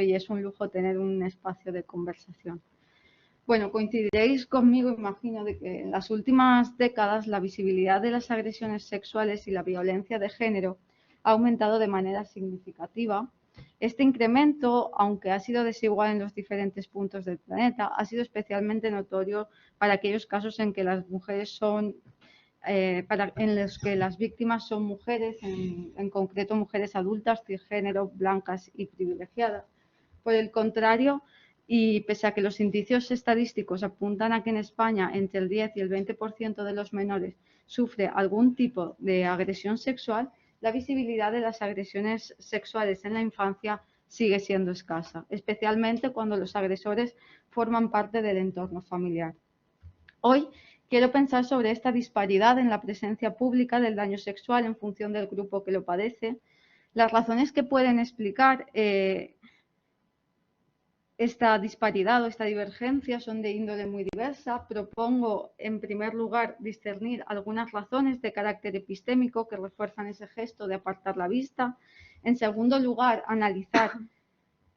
y es un lujo tener un espacio de conversación. Bueno, coincidiréis conmigo, imagino, de que en las últimas décadas la visibilidad de las agresiones sexuales y la violencia de género ha aumentado de manera significativa. Este incremento, aunque ha sido desigual en los diferentes puntos del planeta, ha sido especialmente notorio para aquellos casos en que las mujeres son en los que las víctimas son mujeres, en concreto mujeres adultas, cisgénero, blancas y privilegiadas. Por el contrario, y pese a que los indicios estadísticos apuntan a que en España entre el 10 y el 20% de los menores sufre algún tipo de agresión sexual, la visibilidad de las agresiones sexuales en la infancia sigue siendo escasa, especialmente cuando los agresores forman parte del entorno familiar. Hoy quiero pensar sobre esta disparidad en la presencia pública del daño sexual en función del grupo que lo padece, las razones que pueden explicar esta disparidad o esta divergencia son de índole muy diversa. Propongo, en primer lugar, discernir algunas razones de carácter epistémico que refuerzan ese gesto de apartar la vista. En segundo lugar, analizar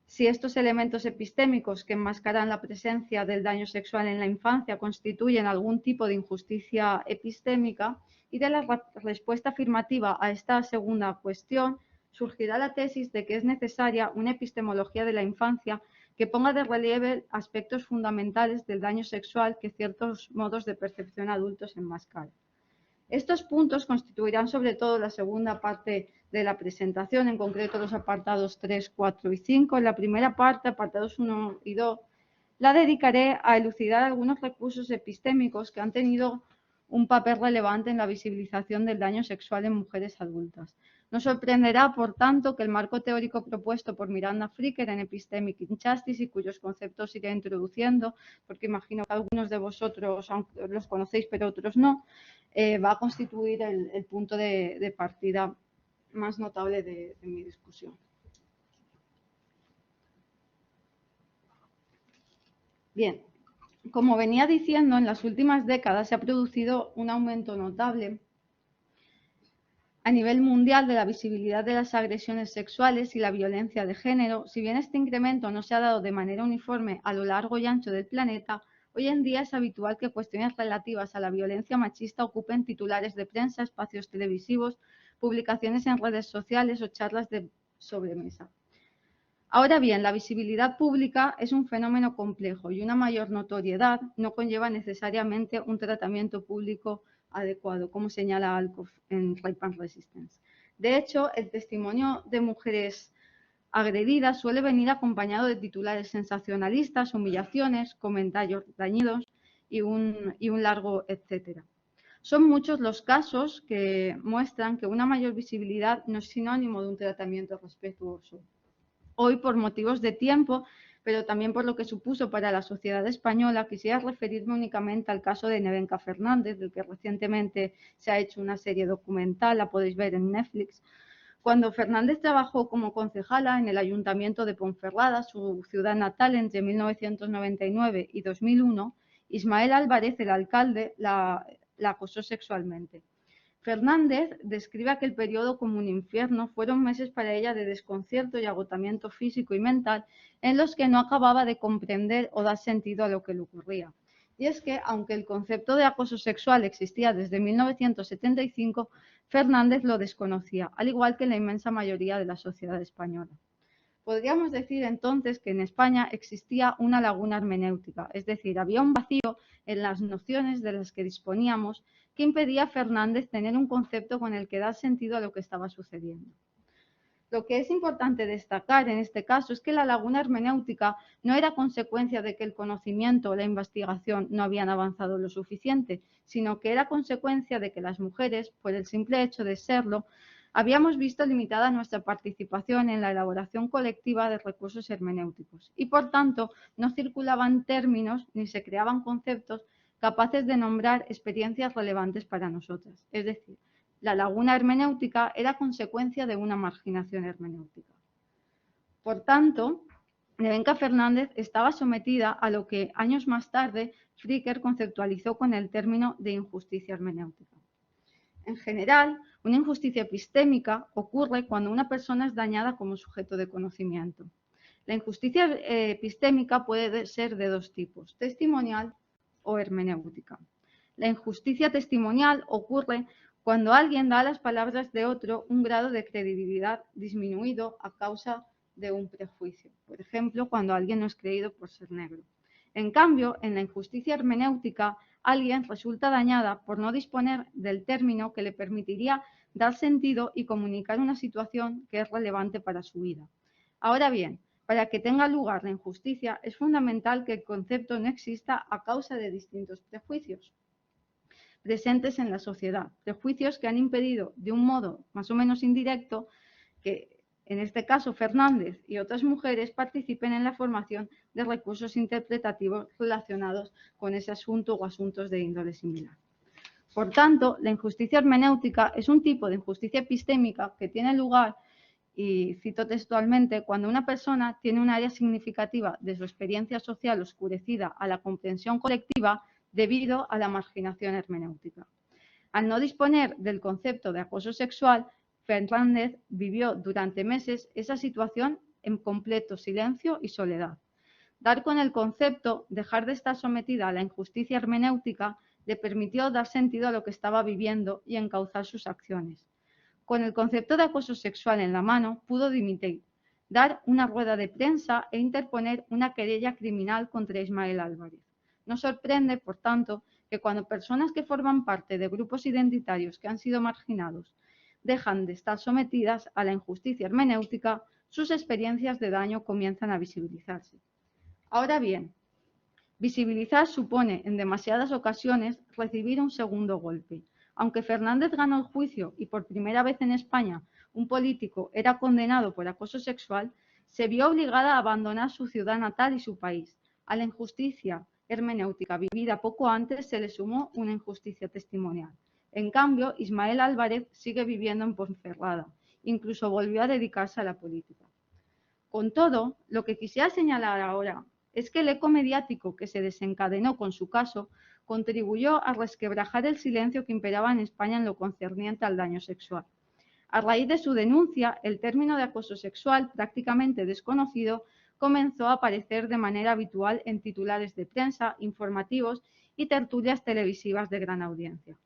si estos elementos epistémicos que enmascaran la presencia del daño sexual en la infancia constituyen algún tipo de injusticia epistémica. Y de la respuesta afirmativa a esta segunda cuestión surgirá la tesis de que es necesaria una epistemología de la infancia que ponga de relieve aspectos fundamentales del daño sexual que ciertos modos de percepción adultos enmascaran. Estos puntos constituirán sobre todo la segunda parte de la presentación, en concreto los apartados 3, 4 y 5. En la primera parte, apartados 1 y 2, la dedicaré a elucidar algunos recursos epistémicos que han tenido un papel relevante en la visibilización del daño sexual en mujeres adultas. No sorprenderá, por tanto, que el marco teórico propuesto por Miranda Fricker en Epistemic Injustice, y cuyos conceptos iré introduciendo, porque imagino que algunos de vosotros los conocéis, pero otros no, va a constituir el punto de partida más notable de mi discusión. Bien, como venía diciendo, en las últimas décadas se ha producido un aumento notable a nivel mundial de la visibilidad de las agresiones sexuales y la violencia de género. Si bien este incremento no se ha dado de manera uniforme a lo largo y ancho del planeta, hoy en día es habitual que cuestiones relativas a la violencia machista ocupen titulares de prensa, espacios televisivos, publicaciones en redes sociales o charlas de sobremesa. Ahora bien, la visibilidad pública es un fenómeno complejo y una mayor notoriedad no conlleva necesariamente un tratamiento público adecuado, como señala Alcoff en Rape and Resistance. De hecho, el testimonio de mujeres agredidas suele venir acompañado de titulares sensacionalistas, humillaciones, comentarios dañinos y un largo etcétera. Son muchos los casos que muestran que una mayor visibilidad no es sinónimo de un tratamiento respetuoso. Hoy, por motivos de tiempo, pero también por lo que supuso para la sociedad española, quisiera referirme únicamente al caso de Nevenka Fernández, del que recientemente se ha hecho una serie documental, la podéis ver en Netflix. Cuando Fernández trabajó como concejala en el Ayuntamiento de Ponferrada, su ciudad natal, entre 1999 y 2001, Ismael Álvarez, el alcalde, la acosó sexualmente. Fernández describe aquel periodo como un infierno. Fueron meses para ella de desconcierto y agotamiento físico y mental en los que no acababa de comprender o dar sentido a lo que le ocurría. Y es que, aunque el concepto de acoso sexual existía desde 1975, Fernández lo desconocía, al igual que la inmensa mayoría de la sociedad española. Podríamos decir entonces que en España existía una laguna hermenéutica, es decir, había un vacío en las nociones de las que disponíamos que impedía a Fernández tener un concepto con el que dar sentido a lo que estaba sucediendo. Lo que es importante destacar en este caso es que la laguna hermenéutica no era consecuencia de que el conocimiento o la investigación no habían avanzado lo suficiente, sino que era consecuencia de que las mujeres, por el simple hecho de serlo, habíamos visto limitada nuestra participación en la elaboración colectiva de recursos hermenéuticos y, por tanto, no circulaban términos ni se creaban conceptos capaces de nombrar experiencias relevantes para nosotras. Es decir, la laguna hermenéutica era consecuencia de una marginación hermenéutica. Por tanto, Nevenka Fernández estaba sometida a lo que años más tarde Fricker conceptualizó con el término de injusticia hermenéutica. En general, una injusticia epistémica ocurre cuando una persona es dañada como sujeto de conocimiento. La injusticia epistémica puede ser de dos tipos, testimonial o hermenéutica. La injusticia testimonial ocurre cuando alguien da a las palabras de otro un grado de credibilidad disminuido a causa de un prejuicio. Por ejemplo, cuando alguien no es creído por ser negro. En cambio, en la injusticia hermenéutica, alguien resulta dañada por no disponer del término que le permitiría dar sentido y comunicar una situación que es relevante para su vida. Ahora bien, para que tenga lugar la injusticia, es fundamental que el concepto no exista a causa de distintos prejuicios presentes en la sociedad, prejuicios que han impedido de un modo más o menos indirecto que, en este caso, Fernández y otras mujeres participen en la formación de recursos interpretativos relacionados con ese asunto o asuntos de índole similar. Por tanto, la injusticia hermenéutica es un tipo de injusticia epistémica que tiene lugar, y cito textualmente, cuando una persona tiene un área significativa de su experiencia social oscurecida a la comprensión colectiva debido a la marginación hermenéutica. Al no disponer del concepto de acoso sexual, Fernández vivió durante meses esa situación en completo silencio y soledad. Dar con el concepto, dejar de estar sometida a la injusticia hermenéutica, le permitió dar sentido a lo que estaba viviendo y encauzar sus acciones. Con el concepto de acoso sexual en la mano, pudo dimitir, dar una rueda de prensa e interponer una querella criminal contra Ismael Álvarez. No sorprende, por tanto, que cuando personas que forman parte de grupos identitarios que han sido marginados dejan de estar sometidas a la injusticia hermenéutica, sus experiencias de daño comienzan a visibilizarse. Ahora bien, visibilizar supone, en demasiadas ocasiones, recibir un segundo golpe. Aunque Fernández ganó el juicio y por primera vez en España un político era condenado por acoso sexual, se vio obligada a abandonar su ciudad natal y su país. A la injusticia hermenéutica vivida poco antes se le sumó una injusticia testimonial. En cambio, Ismael Álvarez sigue viviendo en Ponferrada. Incluso volvió a dedicarse a la política. Con todo, lo que quisiera señalar ahora es que el eco mediático que se desencadenó con su caso contribuyó a resquebrajar el silencio que imperaba en España en lo concerniente al daño sexual. A raíz de su denuncia, el término de acoso sexual, prácticamente desconocido, comenzó a aparecer de manera habitual en titulares de prensa, informativos y tertulias televisivas de gran audiencia.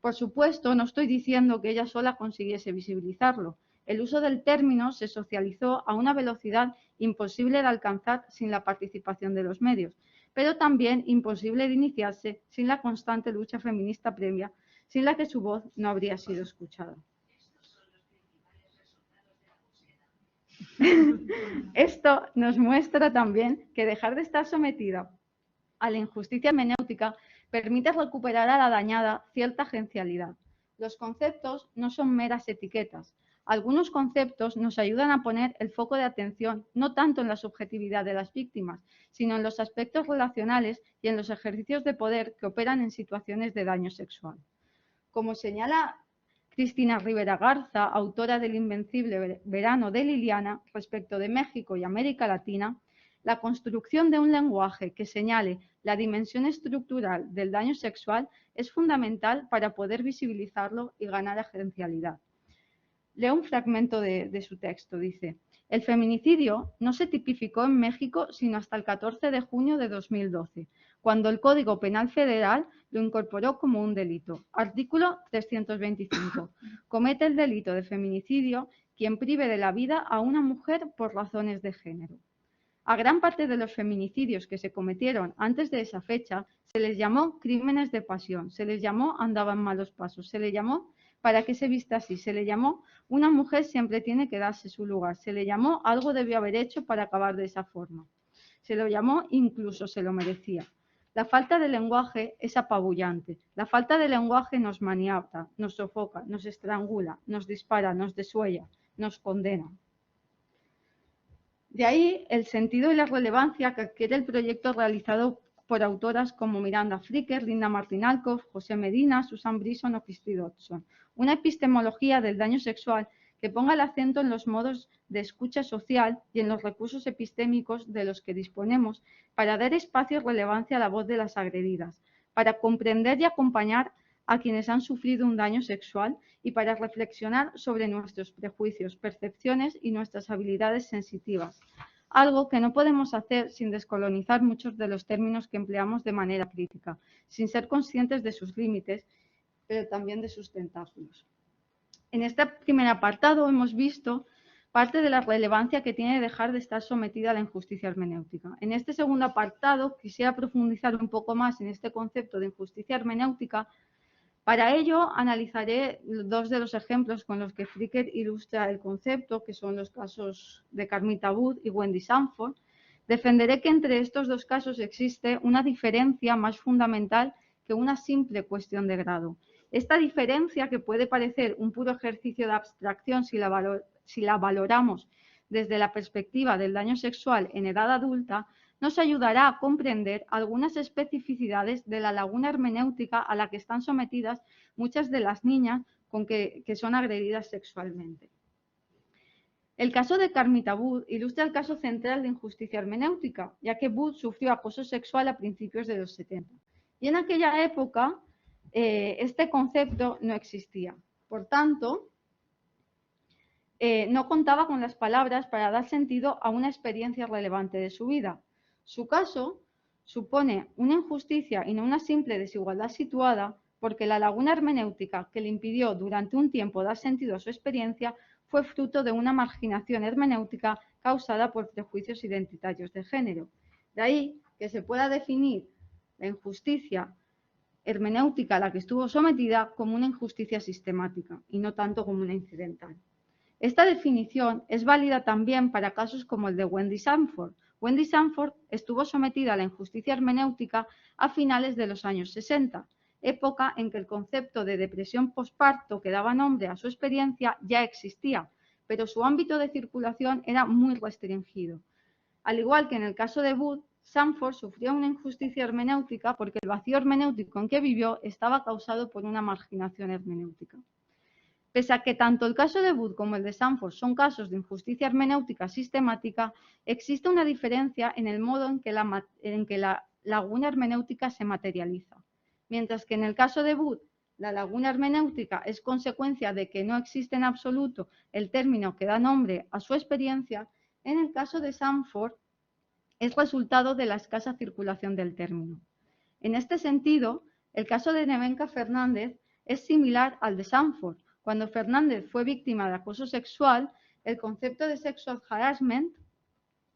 Por supuesto, no estoy diciendo que ella sola consiguiese visibilizarlo. El uso del término se socializó a una velocidad imposible de alcanzar sin la participación de los medios, pero también imposible de iniciarse sin la constante lucha feminista previa, sin la que su voz no habría sido escuchada. Esto nos muestra también que dejar de estar sometida a la injusticia hermenéutica permite recuperar a la dañada cierta agencialidad. Los conceptos no son meras etiquetas. Algunos conceptos nos ayudan a poner el foco de atención no tanto en la subjetividad de las víctimas, sino en los aspectos relacionales y en los ejercicios de poder que operan en situaciones de daño sexual. Como señala Cristina Rivera Garza, autora del Invencible Verano de Liliana, respecto de México y América Latina, la construcción de un lenguaje que señale la dimensión estructural del daño sexual es fundamental para poder visibilizarlo y ganar agencialidad. Leo un fragmento de su texto, dice: el feminicidio no se tipificó en México sino hasta el 14 de junio de 2012, cuando el Código Penal Federal lo incorporó como un delito. Artículo 325. Comete el delito de feminicidio quien prive de la vida a una mujer por razones de género. A gran parte de los feminicidios que se cometieron antes de esa fecha se les llamó crímenes de pasión, se les llamó andaban malos pasos, se les llamó para qué se viste así, se le llamó una mujer siempre tiene que darse su lugar, se le llamó algo debió haber hecho para acabar de esa forma, se lo llamó incluso se lo merecía. La falta de lenguaje es apabullante, la falta de lenguaje nos maniata, nos sofoca, nos estrangula, nos dispara, nos desuella, nos condena. De ahí el sentido y la relevancia que adquiere el proyecto realizado por autoras como Miranda Fricker, Linda Martín Alcoff, José Medina, Susan Brison o Christy Dodson. Una epistemología del daño sexual que ponga el acento en los modos de escucha social y en los recursos epistémicos de los que disponemos para dar espacio y relevancia a la voz de las agredidas, para comprender y acompañar a quienes han sufrido un daño sexual y para reflexionar sobre nuestros prejuicios, percepciones y nuestras habilidades sensitivas. algo que no podemos hacer sin descolonizar muchos de los términos que empleamos de manera crítica, sin ser conscientes de sus límites, pero también de sus tentáculos. En este primer apartado hemos visto parte de la relevancia que tiene dejar de estar sometida a la injusticia hermenéutica. En este segundo apartado quisiera profundizar un poco más en este concepto de injusticia hermenéutica. Para ello analizaré dos de los ejemplos con los que Fricker ilustra el concepto, que son los casos de Carmita Wood y Wendy Sanford. Defenderé que entre estos dos casos existe una diferencia más fundamental que una simple cuestión de grado. Esta diferencia, que puede parecer un puro ejercicio de abstracción si la valoramos desde la perspectiva del daño sexual en edad adulta, nos ayudará a comprender algunas especificidades de la laguna hermenéutica a la que están sometidas muchas de las niñas que son agredidas sexualmente. El caso de Carmita Wood ilustra el caso central de injusticia hermenéutica, ya que Wood sufrió acoso sexual a principios de los 70. Y en aquella época este concepto no existía. Por tanto, no contaba con las palabras para dar sentido a una experiencia relevante de su vida. Su caso supone una injusticia y no una simple desigualdad situada, porque la laguna hermenéutica que le impidió durante un tiempo dar sentido a su experiencia fue fruto de una marginación hermenéutica causada por prejuicios identitarios de género. De ahí que se pueda definir la injusticia hermenéutica a la que estuvo sometida como una injusticia sistemática y no tanto como una incidental. Esta definición es válida también para casos como el de Wendy Sanford. Wendy Sanford estuvo sometida a la injusticia hermenéutica a finales de los años 60, época en que el concepto de depresión posparto que daba nombre a su experiencia ya existía, pero su ámbito de circulación era muy restringido. Al igual que en el caso de Wood, Sanford sufrió una injusticia hermenéutica porque el vacío hermenéutico en que vivió estaba causado por una marginación hermenéutica. Pese a que tanto el caso de Wood como el de Sanford son casos de injusticia hermenéutica sistemática, existe una diferencia en el modo en que la laguna hermenéutica se materializa. Mientras que en el caso de Wood, la laguna hermenéutica es consecuencia de que no existe en absoluto el término que da nombre a su experiencia, en el caso de Sanford es resultado de la escasa circulación del término. En este sentido, el caso de Nevenka Fernández es similar al de Sanford. Cuando Fernández fue víctima de acoso sexual, el concepto de sexual harassment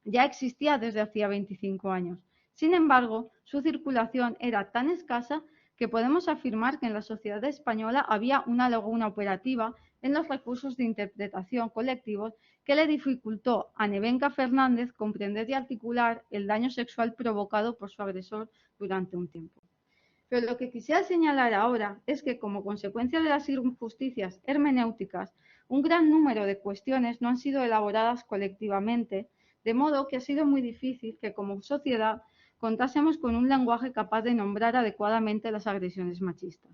ya existía desde hacía 25 años. Sin embargo, su circulación era tan escasa que podemos afirmar que en la sociedad española había una laguna operativa en los recursos de interpretación colectivos que le dificultó a Nevenka Fernández comprender y articular el daño sexual provocado por su agresor durante un tiempo. Pero lo que quisiera señalar ahora es que, como consecuencia de las injusticias hermenéuticas, un gran número de cuestiones no han sido elaboradas colectivamente, de modo que ha sido muy difícil que como sociedad contásemos con un lenguaje capaz de nombrar adecuadamente las agresiones machistas.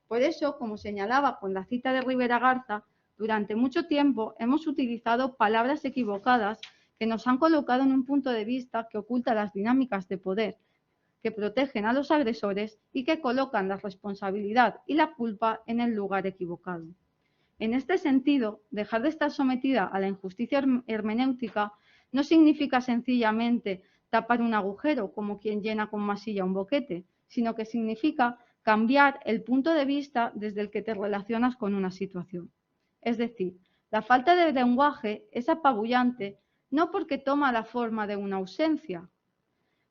Por eso, como señalaba con la cita de Rivera Garza, durante mucho tiempo hemos utilizado palabras equivocadas que nos han colocado en un punto de vista que oculta las dinámicas de poder, que protegen a los agresores y que colocan la responsabilidad y la culpa en el lugar equivocado. En este sentido, dejar de estar sometida a la injusticia hermenéutica no significa sencillamente tapar un agujero como quien llena con masilla un boquete, sino que significa cambiar el punto de vista desde el que te relacionas con una situación. Es decir, la falta de lenguaje es apabullante no porque toma la forma de una ausencia,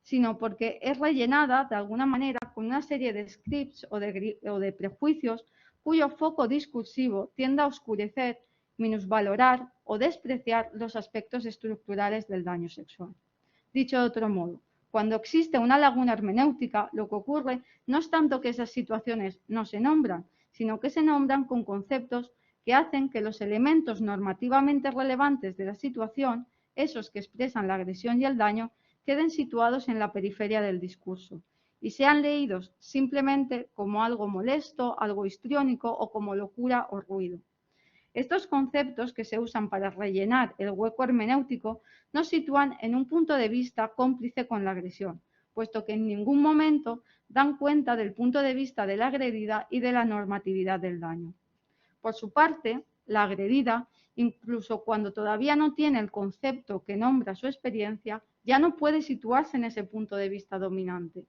sino porque es rellenada de alguna manera con una serie de scripts o de prejuicios cuyo foco discursivo tiende a oscurecer, minusvalorar o despreciar los aspectos estructurales del daño sexual. Dicho de otro modo, cuando existe una laguna hermenéutica, lo que ocurre no es tanto que esas situaciones no se nombran, sino que se nombran con conceptos que hacen que los elementos normativamente relevantes de la situación, esos que expresan la agresión y el daño, queden situados en la periferia del discurso y sean leídos simplemente como algo molesto, algo histriónico o como locura o ruido. Estos conceptos que se usan para rellenar el hueco hermenéutico nos sitúan en un punto de vista cómplice con la agresión, puesto que en ningún momento dan cuenta del punto de vista de la agredida y de la normatividad del daño. Por su parte, la agredida incluso cuando todavía no tiene el concepto que nombra su experiencia, ya no puede situarse en ese punto de vista dominante.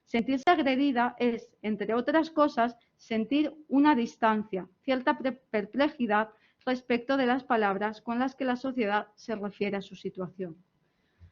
Sentirse agredida es, entre otras cosas, sentir una distancia, cierta perplejidad respecto de las palabras con las que la sociedad se refiere a su situación.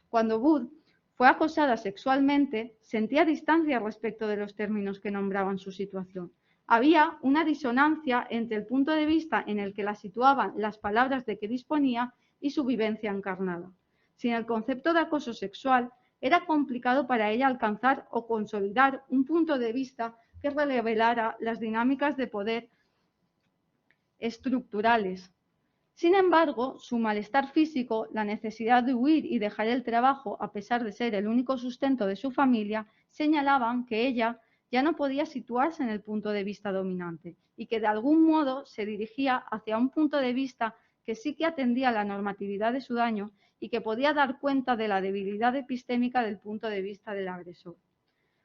Cuando Booth fue acosada sexualmente, sentía distancia respecto de los términos que nombraban su situación. Había una disonancia entre el punto de vista en el que la situaban las palabras de que disponía y su vivencia encarnada. Sin el concepto de acoso sexual, era complicado para ella alcanzar o consolidar un punto de vista que revelara las dinámicas de poder estructurales. Sin embargo, su malestar físico, la necesidad de huir y dejar el trabajo, a pesar de ser el único sustento de su familia, señalaban que ella ya no podía situarse en el punto de vista dominante y que de algún modo se dirigía hacia un punto de vista que sí que atendía a la normatividad de su daño y que podía dar cuenta de la debilidad epistémica del punto de vista del agresor.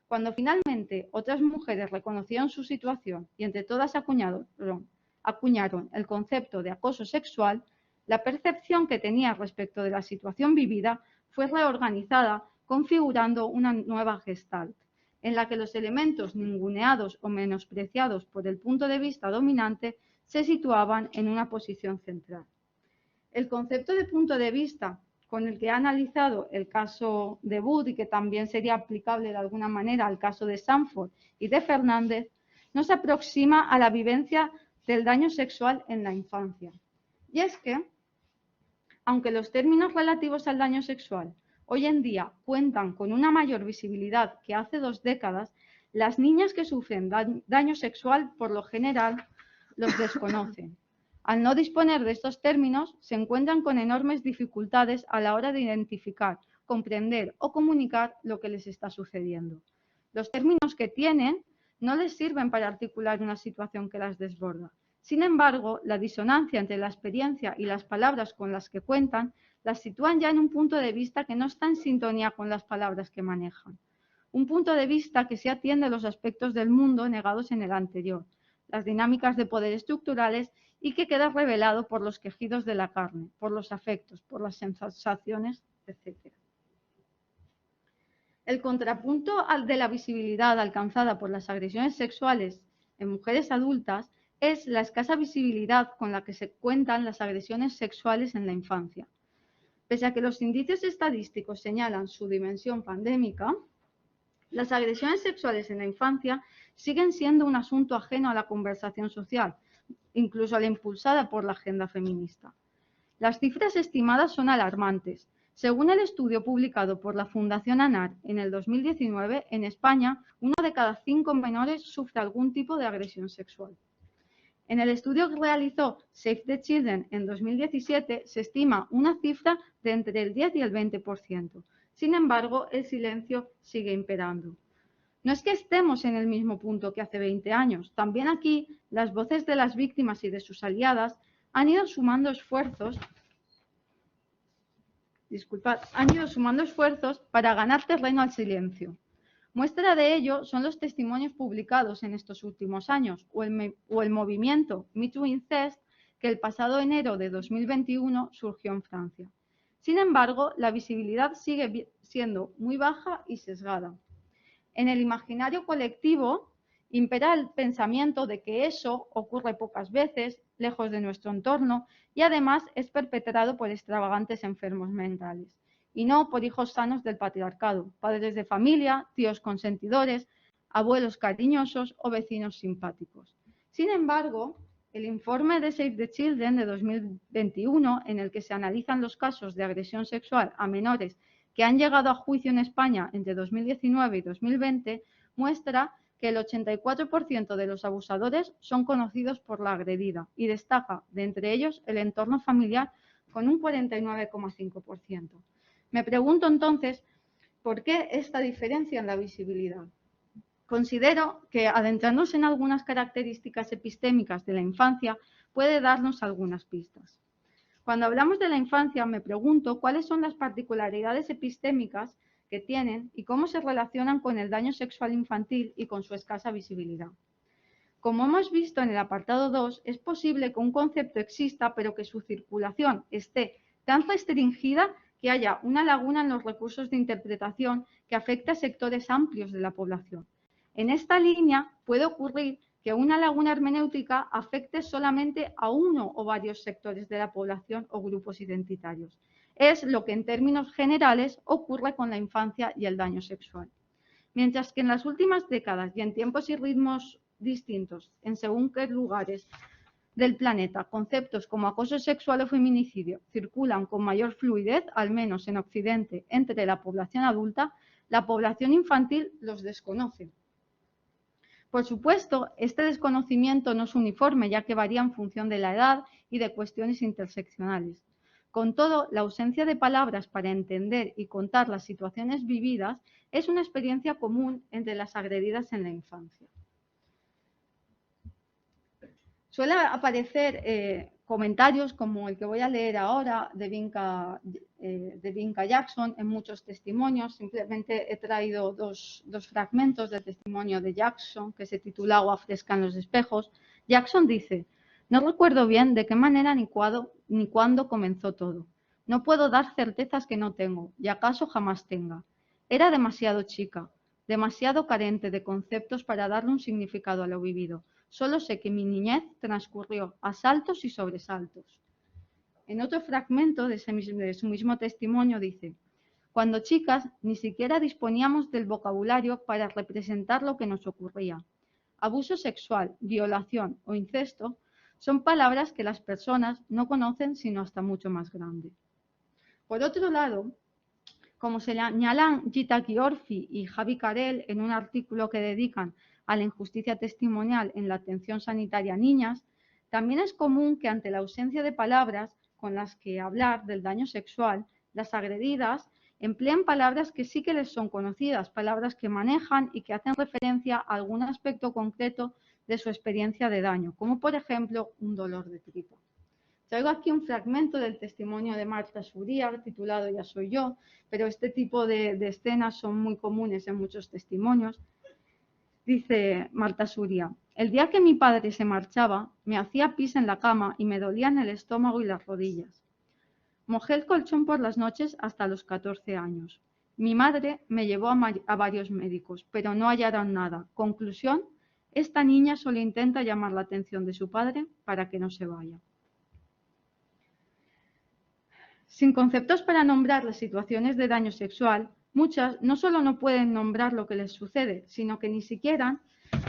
Cuando finalmente otras mujeres reconocieron su situación y entre todas acuñaron el concepto de acoso sexual, la percepción que tenía respecto de la situación vivida fue reorganizada configurando una nueva gestalt, en la que los elementos ninguneados o menospreciados por el punto de vista dominante se situaban en una posición central. El concepto de punto de vista con el que ha analizado el caso de Booth y que también sería aplicable de alguna manera al caso de Sanford y de Fernández, nos aproxima a la vivencia del daño sexual en la infancia. Y es que, aunque los términos relativos al daño sexual hoy en día cuentan con una mayor visibilidad que hace 2 décadas, las niñas que sufren daño sexual por lo general los desconocen. Al no disponer de estos términos, se encuentran con enormes dificultades a la hora de identificar, comprender o comunicar lo que les está sucediendo. Los términos que tienen no les sirven para articular una situación que las desborda. Sin embargo, la disonancia entre la experiencia y las palabras con las que cuentan las sitúan ya en un punto de vista que no está en sintonía con las palabras que manejan. Un punto de vista que sí atiende a los aspectos del mundo negados en el anterior, las dinámicas de poder estructurales y que queda revelado por los quejidos de la carne, por los afectos, por las sensaciones, etc. El contrapunto de la visibilidad alcanzada por las agresiones sexuales en mujeres adultas es la escasa visibilidad con la que se cuentan las agresiones sexuales en la infancia. Pese a que los indicios estadísticos señalan su dimensión pandémica, las agresiones sexuales en la infancia siguen siendo un asunto ajeno a la conversación social, incluso a la impulsada por la agenda feminista. Las cifras estimadas son alarmantes. Según el estudio publicado por la Fundación ANAR en el 2019, en España, 1 de cada 5 menores sufre algún tipo de agresión sexual. En el estudio que realizó Save the Children en 2017, se estima una cifra de entre el 10 y el 20%. Sin embargo, el silencio sigue imperando. No es que estemos en el mismo punto que hace 20 años. También aquí las voces de las víctimas y de sus aliadas han ido sumando esfuerzos para ganar terreno al silencio. Muestra de ello son los testimonios publicados en estos últimos años o el movimiento Me Too Incest que el pasado enero de 2021 surgió en Francia. Sin embargo, la visibilidad sigue siendo muy baja y sesgada. En el imaginario colectivo impera el pensamiento de que eso ocurre pocas veces, lejos de nuestro entorno, y además es perpetrado por extravagantes enfermos mentales, y no por hijos sanos del patriarcado, padres de familia, tíos consentidores, abuelos cariñosos o vecinos simpáticos. Sin embargo, el informe de Save the Children de 2021, en el que se analizan los casos de agresión sexual a menores que han llegado a juicio en España entre 2019 y 2020, muestra que el 84% de los abusadores son conocidos por la agredida y destaca de entre ellos el entorno familiar con un 49,5%. Me pregunto entonces, ¿por qué esta diferencia en la visibilidad? Considero que adentrarnos en algunas características epistémicas de la infancia puede darnos algunas pistas. Cuando hablamos de la infancia, me pregunto cuáles son las particularidades epistémicas que tienen y cómo se relacionan con el daño sexual infantil y con su escasa visibilidad. Como hemos visto en el apartado 2, es posible que un concepto exista, pero que su circulación esté tan restringida que haya una laguna en los recursos de interpretación que afecte a sectores amplios de la población. En esta línea puede ocurrir que una laguna hermenéutica afecte solamente a uno o varios sectores de la población o grupos identitarios. Es lo que en términos generales ocurre con la infancia y el daño sexual. Mientras que en las últimas décadas y en tiempos y ritmos distintos, en según qué lugares del planeta, conceptos como acoso sexual o feminicidio circulan con mayor fluidez, al menos en Occidente, entre la población adulta, la población infantil los desconoce. Por supuesto, este desconocimiento no es uniforme, ya que varía en función de la edad y de cuestiones interseccionales. Con todo, la ausencia de palabras para entender y contar las situaciones vividas es una experiencia común entre las agredidas en la infancia. Suele aparecer comentarios como el que voy a leer ahora de Vinca Jackson en muchos testimonios. Simplemente he traído dos fragmentos del testimonio de Jackson que se titula Agua fresca en los espejos. Jackson dice: no recuerdo bien de qué manera ni cuándo comenzó todo. No puedo dar certezas que no tengo y acaso jamás tenga. Era demasiado chica, demasiado carente de conceptos para darle un significado a lo vivido. Solo sé que mi niñez transcurrió a saltos y sobresaltos. En otro fragmento de su mismo testimonio dice: cuando chicas ni siquiera disponíamos del vocabulario para representar lo que nos ocurría. Abuso sexual, violación o incesto son palabras que las personas no conocen sino hasta mucho más grande. Por otro lado, como señalan Gita Giorfi y Javi Carell en un artículo que dedican a la injusticia testimonial en la atención sanitaria a niñas, también es común que ante la ausencia de palabras con las que hablar del daño sexual, las agredidas empleen palabras que sí que les son conocidas, palabras que manejan y que hacen referencia a algún aspecto concreto de su experiencia de daño, como por ejemplo un dolor de tripa. Traigo aquí un fragmento del testimonio de Marta Suria titulado Ya soy yo, pero este tipo de escenas son muy comunes en muchos testimonios. Dice Marta Suria: el día que mi padre se marchaba, me hacía pis en la cama y me dolían el estómago y las rodillas. Mojé el colchón por las noches hasta los 14 años. Mi madre me llevó a varios médicos, pero no hallaron nada. Conclusión: esta niña solo intenta llamar la atención de su padre para que no se vaya. Sin conceptos para nombrar las situaciones de daño sexual, muchas no solo no pueden nombrar lo que les sucede, sino que ni siquiera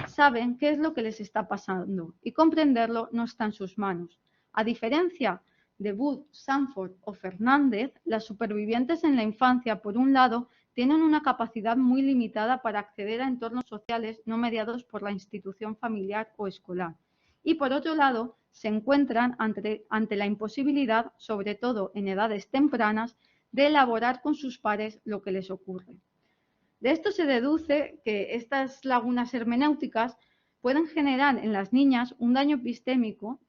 saben qué es lo que les está pasando y comprenderlo no está en sus manos. A diferencia de Wood, Sanford o Fernández, las supervivientes en la infancia, por un lado, tienen una capacidad muy limitada para acceder a entornos sociales no mediados por la institución familiar o escolar. Y por otro lado, se encuentran ante la imposibilidad, sobre todo en edades tempranas, de elaborar con sus pares lo que les ocurre. De esto se deduce que estas lagunas hermenéuticas pueden generar en las niñas un daño epistémico,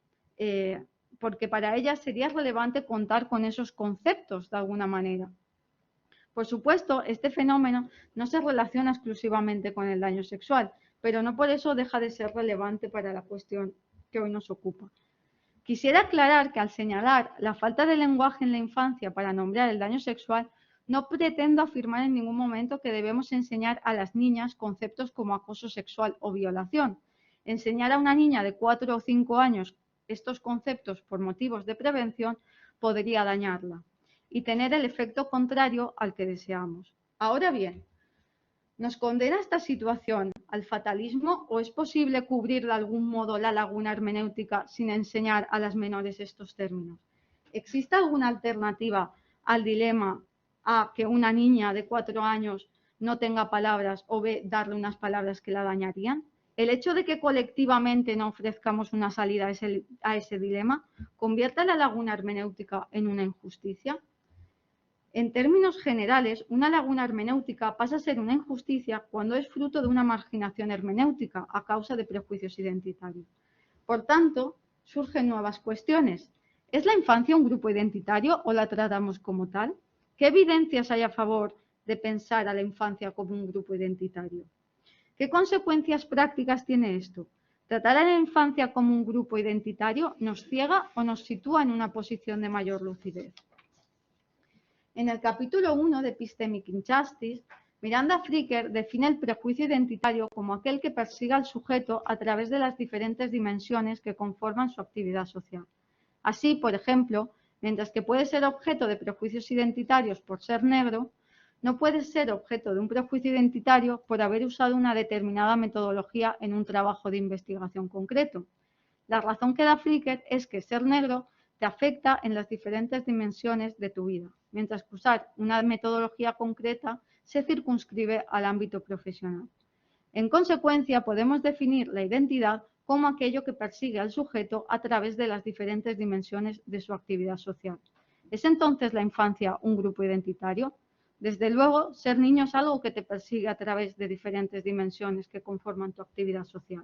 porque para ellas sería relevante contar con esos conceptos de alguna manera. Por supuesto, este fenómeno no se relaciona exclusivamente con el daño sexual, pero no por eso deja de ser relevante para la cuestión que hoy nos ocupa. Quisiera aclarar que al señalar la falta de lenguaje en la infancia para nombrar el daño sexual, no pretendo afirmar en ningún momento que debemos enseñar a las niñas conceptos como acoso sexual o violación. Enseñar a una niña de 4 o 5 años estos conceptos por motivos de prevención podría dañarla y tener el efecto contrario al que deseamos. Ahora bien, ¿nos condena esta situación al fatalismo o es posible cubrir de algún modo la laguna hermenéutica sin enseñar a las menores estos términos? ¿Existe alguna alternativa al dilema a que una niña de 4 años no tenga palabras o ve darle unas palabras que la dañarían? ¿El hecho de que colectivamente no ofrezcamos una salida a ese dilema convierte a la laguna hermenéutica en una injusticia? En términos generales, una laguna hermenéutica pasa a ser una injusticia cuando es fruto de una marginación hermenéutica a causa de prejuicios identitarios. Por tanto, surgen nuevas cuestiones. ¿Es la infancia un grupo identitario o la tratamos como tal? ¿Qué evidencias hay a favor de pensar a la infancia como un grupo identitario? ¿Qué consecuencias prácticas tiene esto? Tratar a la infancia como un grupo identitario nos ciega o nos sitúa en una posición de mayor lucidez. En el capítulo 1 de Epistemic Injustice, Miranda Fricker define el prejuicio identitario como aquel que persigue al sujeto a través de las diferentes dimensiones que conforman su actividad social. Así, por ejemplo, mientras que puede ser objeto de prejuicios identitarios por ser negro, no puede ser objeto de un prejuicio identitario por haber usado una determinada metodología en un trabajo de investigación concreto. La razón que da Fricker es que ser negro te afecta en las diferentes dimensiones de tu vida, mientras que usar una metodología concreta se circunscribe al ámbito profesional. En consecuencia, podemos definir la identidad como aquello que persigue al sujeto a través de las diferentes dimensiones de su actividad social. ¿Es entonces la infancia un grupo identitario? Desde luego, ser niño es algo que te persigue a través de diferentes dimensiones que conforman tu actividad social.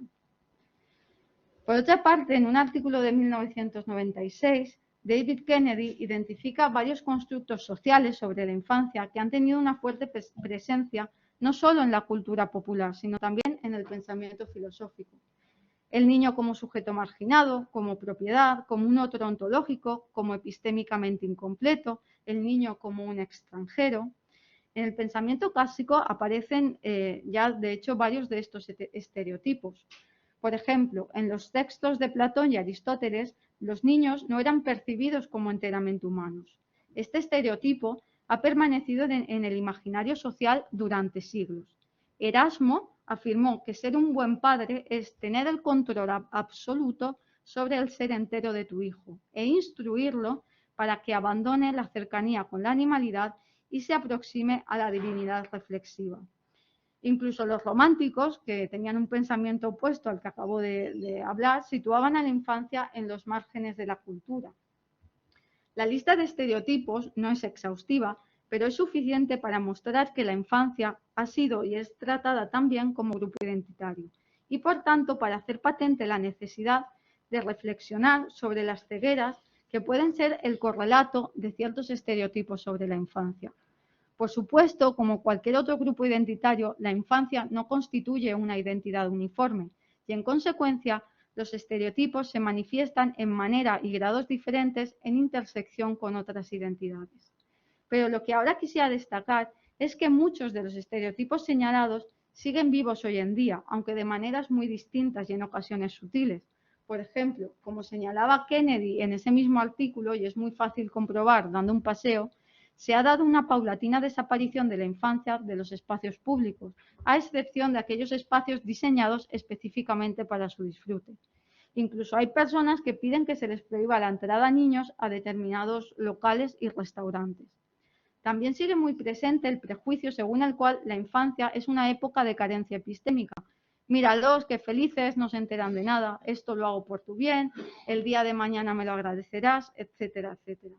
Por otra parte, en un artículo de 1996, David Kennedy identifica varios constructos sociales sobre la infancia que han tenido una fuerte presencia no solo en la cultura popular, sino también en el pensamiento filosófico. El niño como sujeto marginado, como propiedad, como un otro ontológico, como epistémicamente incompleto, el niño como un extranjero. En el pensamiento clásico aparecen ya, de hecho, varios de estos estereotipos. Por ejemplo, en los textos de Platón y Aristóteles, los niños no eran percibidos como enteramente humanos. Este estereotipo ha permanecido en el imaginario social durante siglos. Erasmo afirmó que ser un buen padre es tener el control absoluto sobre el ser entero de tu hijo e instruirlo para que abandone la cercanía con la animalidad y se aproxime a la divinidad reflexiva. Incluso los románticos, que tenían un pensamiento opuesto al que acabo de hablar, situaban a la infancia en los márgenes de la cultura. La lista de estereotipos no es exhaustiva, pero es suficiente para mostrar que la infancia ha sido y es tratada también como grupo identitario y, por tanto, para hacer patente la necesidad de reflexionar sobre las cegueras que pueden ser el correlato de ciertos estereotipos sobre la infancia. Por supuesto, como cualquier otro grupo identitario, la infancia no constituye una identidad uniforme y, en consecuencia, los estereotipos se manifiestan en manera y grados diferentes en intersección con otras identidades. Pero lo que ahora quisiera destacar es que muchos de los estereotipos señalados siguen vivos hoy en día, aunque de maneras muy distintas y en ocasiones sutiles. Por ejemplo, como señalaba Kennedy en ese mismo artículo, y es muy fácil comprobar dando un paseo, se ha dado una paulatina desaparición de la infancia de los espacios públicos, a excepción de aquellos espacios diseñados específicamente para su disfrute. Incluso hay personas que piden que se les prohíba la entrada a niños a determinados locales y restaurantes. También sigue muy presente el prejuicio según el cual la infancia es una época de carencia epistémica. Míralos, qué felices, no se enteran de nada, esto lo hago por tu bien, el día de mañana me lo agradecerás, etcétera, etcétera.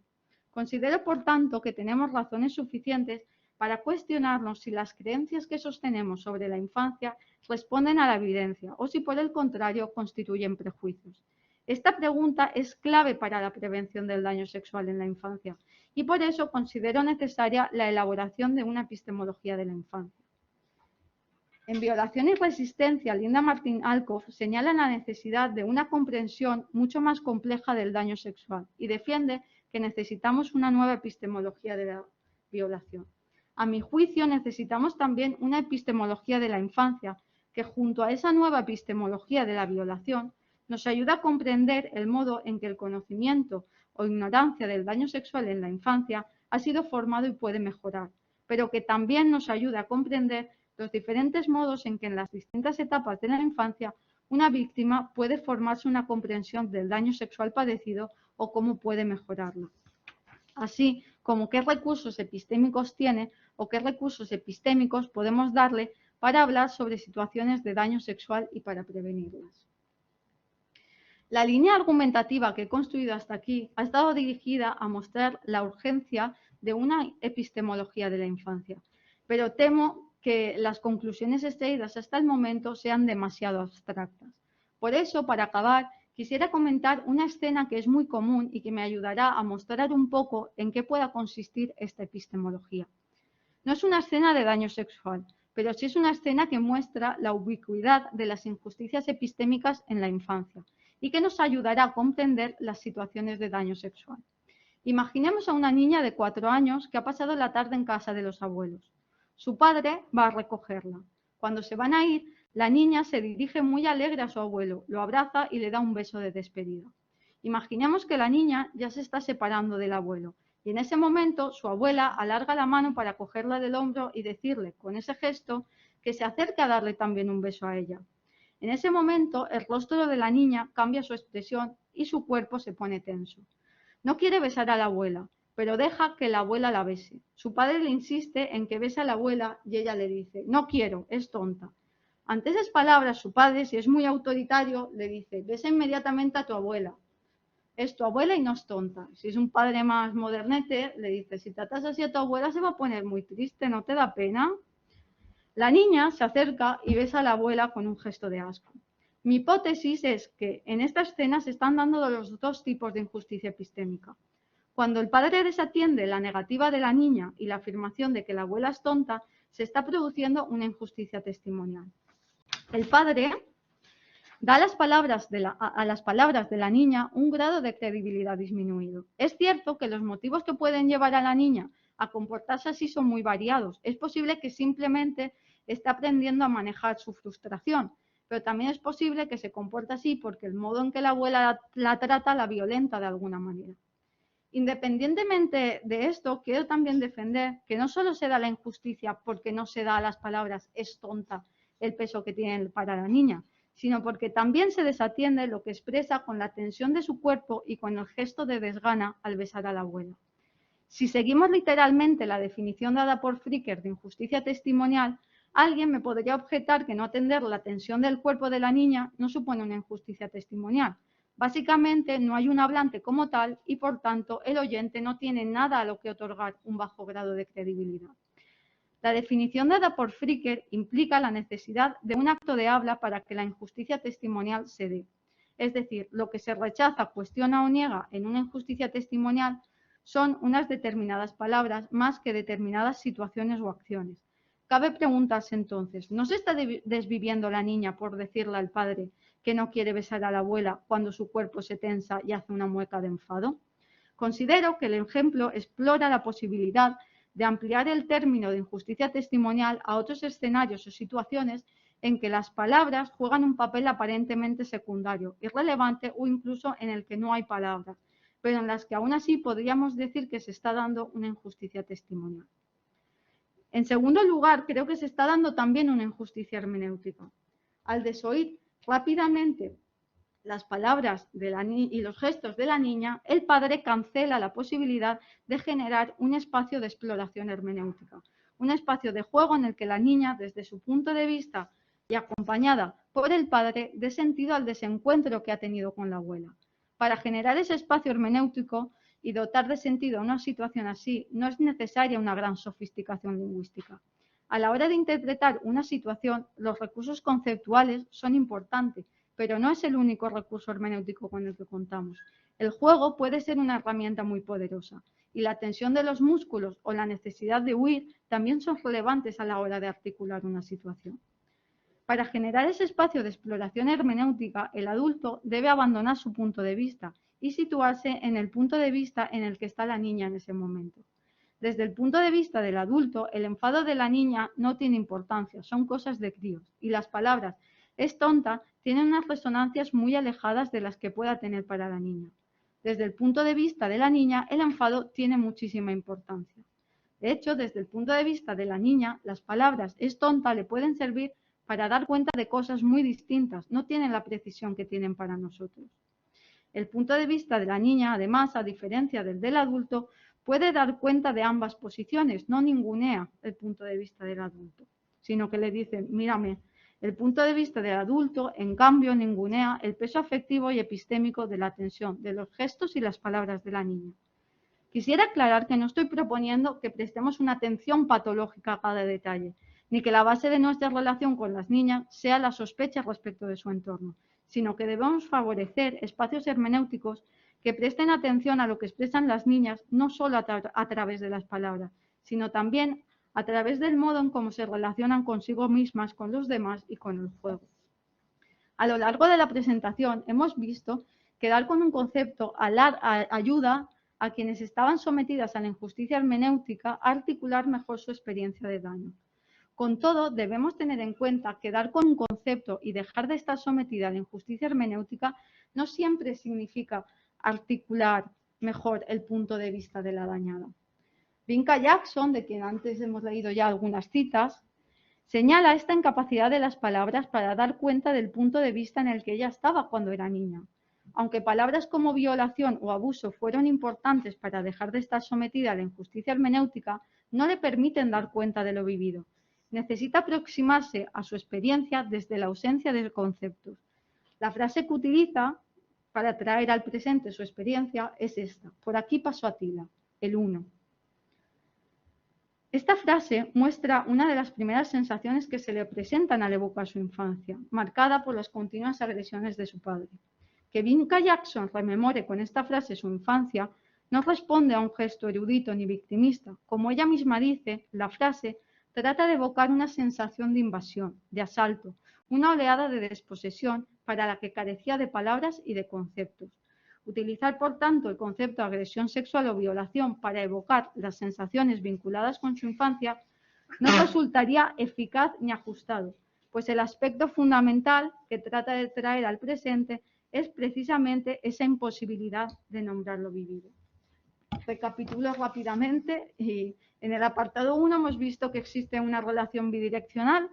Considero, por tanto, que tenemos razones suficientes para cuestionarnos si las creencias que sostenemos sobre la infancia responden a la evidencia o si, por el contrario, constituyen prejuicios. Esta pregunta es clave para la prevención del daño sexual en la infancia y por eso considero necesaria la elaboración de una epistemología de la infancia. En Violación y Resistencia, Linda Martín Alcoff señala la necesidad de una comprensión mucho más compleja del daño sexual y defiende que necesitamos una nueva epistemología de la violación. A mi juicio, necesitamos también una epistemología de la infancia que, junto a esa nueva epistemología de la violación, nos ayuda a comprender el modo en que el conocimiento o ignorancia del daño sexual en la infancia ha sido formado y puede mejorar, pero que también nos ayuda a comprender los diferentes modos en que en las distintas etapas de la infancia una víctima puede formarse una comprensión del daño sexual padecido o cómo puede mejorarlo. Así como qué recursos epistémicos tiene o qué recursos epistémicos podemos darle para hablar sobre situaciones de daño sexual y para prevenirlas. La línea argumentativa que he construido hasta aquí ha estado dirigida a mostrar la urgencia de una epistemología de la infancia, pero temo que las conclusiones extraídas hasta el momento sean demasiado abstractas. Por eso, para acabar, quisiera comentar una escena que es muy común y que me ayudará a mostrar un poco en qué pueda consistir esta epistemología. No es una escena de daño sexual, pero sí es una escena que muestra la ubicuidad de las injusticias epistémicas en la infancia y que nos ayudará a comprender las situaciones de daño sexual. Imaginemos a una niña de 4 años que ha pasado la tarde en casa de los abuelos. Su padre va a recogerla. Cuando se van a ir, la niña se dirige muy alegre a su abuelo, lo abraza y le da un beso de despedida. Imaginemos que la niña ya se está separando del abuelo y en ese momento su abuela alarga la mano para cogerla del hombro y decirle con ese gesto que se acerque a darle también un beso a ella. En ese momento el rostro de la niña cambia su expresión y su cuerpo se pone tenso. No quiere besar a la abuela, pero deja que la abuela la bese. Su padre le insiste en que bese a la abuela y ella le dice, no quiero, es tonta. Ante esas palabras, su padre, si es muy autoritario, le dice, besa inmediatamente a tu abuela. Es tu abuela y no es tonta. Si es un padre más modernete, le dice, si tratas así a tu abuela se va a poner muy triste, ¿no te da pena? La niña se acerca y besa a la abuela con un gesto de asco. Mi hipótesis es que en esta escena se están dando los dos tipos de injusticia epistémica. Cuando el padre desatiende la negativa de la niña y la afirmación de que la abuela es tonta, se está produciendo una injusticia testimonial. El padre da a las palabras de la niña un grado de credibilidad disminuido. Es cierto que los motivos que pueden llevar a la niña a comportarse así son muy variados. Es posible que simplemente esté aprendiendo a manejar su frustración, pero también es posible que se comporte así porque el modo en que la abuela la trata la violenta de alguna manera. Independientemente de esto, quiero también defender que no solo se da la injusticia porque no se da a las palabras es tonta el peso que tienen para la niña, sino porque también se desatiende lo que expresa con la tensión de su cuerpo y con el gesto de desgana al besar a la abuela. Si seguimos literalmente la definición dada por Fricker de injusticia testimonial, alguien me podría objetar que no atender la tensión del cuerpo de la niña no supone una injusticia testimonial. Básicamente no hay un hablante como tal y por tanto el oyente no tiene nada a lo que otorgar un bajo grado de credibilidad. La definición dada por Fricker implica la necesidad de un acto de habla para que la injusticia testimonial se dé. Es decir, lo que se rechaza, cuestiona o niega en una injusticia testimonial son unas determinadas palabras más que determinadas situaciones o acciones. Cabe preguntarse entonces, ¿no se está desviviendo la niña por decirle al padre que no quiere besar a la abuela cuando su cuerpo se tensa y hace una mueca de enfado? Considero que el ejemplo explora la posibilidad de ampliar el término de injusticia testimonial a otros escenarios o situaciones en que las palabras juegan un papel aparentemente secundario, irrelevante o incluso en el que no hay palabras, pero en las que aún así podríamos decir que se está dando una injusticia testimonial. En segundo lugar, creo que se está dando también una injusticia hermenéutica. Al desoír rápidamente las palabras y los gestos de la niña, el padre cancela la posibilidad de generar un espacio de exploración hermenéutica, un espacio de juego en el que la niña, desde su punto de vista y acompañada por el padre, dé sentido al desencuentro que ha tenido con la abuela. Para generar ese espacio hermenéutico y dotar de sentido a una situación así, no es necesaria una gran sofisticación lingüística. A la hora de interpretar una situación, los recursos conceptuales son importantes, pero no es el único recurso hermenéutico con el que contamos. El juego puede ser una herramienta muy poderosa y la tensión de los músculos o la necesidad de huir también son relevantes a la hora de articular una situación. Para generar ese espacio de exploración hermenéutica, el adulto debe abandonar su punto de vista y situarse en el punto de vista en el que está la niña en ese momento. Desde el punto de vista del adulto, el enfado de la niña no tiene importancia, son cosas de críos, y las palabras es tonta tienen unas resonancias muy alejadas de las que pueda tener para la niña. Desde el punto de vista de la niña, el enfado tiene muchísima importancia. De hecho, desde el punto de vista de la niña, las palabras es tonta le pueden servir para dar cuenta de cosas muy distintas, no tienen la precisión que tienen para nosotros. El punto de vista de la niña, además, a diferencia del adulto, puede dar cuenta de ambas posiciones, no ningunea el punto de vista del adulto, sino que le dice, mírame, el punto de vista del adulto, en cambio, ningunea el peso afectivo y epistémico de la tensión, de los gestos y las palabras de la niña. Quisiera aclarar que no estoy proponiendo que prestemos una atención patológica a cada detalle, ni que la base de nuestra relación con las niñas sea la sospecha respecto de su entorno, sino que debemos favorecer espacios hermenéuticos que presten atención a lo que expresan las niñas, no solo a través de las palabras, sino también a través del modo en cómo se relacionan consigo mismas, con los demás y con el juego. A lo largo de la presentación hemos visto que dar con un concepto ayuda a quienes estaban sometidas a la injusticia hermenéutica a articular mejor su experiencia de daño. Con todo, debemos tener en cuenta que dar con un concepto y dejar de estar sometida a la injusticia hermenéutica no siempre significa articular mejor el punto de vista de la dañada. Vinca Jackson, de quien antes hemos leído ya algunas citas, señala esta incapacidad de las palabras para dar cuenta del punto de vista en el que ella estaba cuando era niña. Aunque palabras como violación o abuso fueron importantes para dejar de estar sometida a la injusticia hermenéutica, no le permiten dar cuenta de lo vivido. Necesita aproximarse a su experiencia desde la ausencia de conceptos. La frase que utiliza para traer al presente su experiencia es esta: por aquí pasó Atila, el uno. Esta frase muestra una de las primeras sensaciones que se le presentan al evocar su infancia, marcada por las continuas agresiones de su padre. Que Vinca Jackson rememore con esta frase su infancia no responde a un gesto erudito ni victimista. Como ella misma dice, la frase trata de evocar una sensación de invasión, de asalto, una oleada de desposesión para la que carecía de palabras y de conceptos. Utilizar, por tanto, el concepto de agresión sexual o violación para evocar las sensaciones vinculadas con su infancia no resultaría eficaz ni ajustado, pues el aspecto fundamental que trata de traer al presente es precisamente esa imposibilidad de nombrar lo vivido. Recapitulo rápidamente y en el apartado 1 hemos visto que existe una relación bidireccional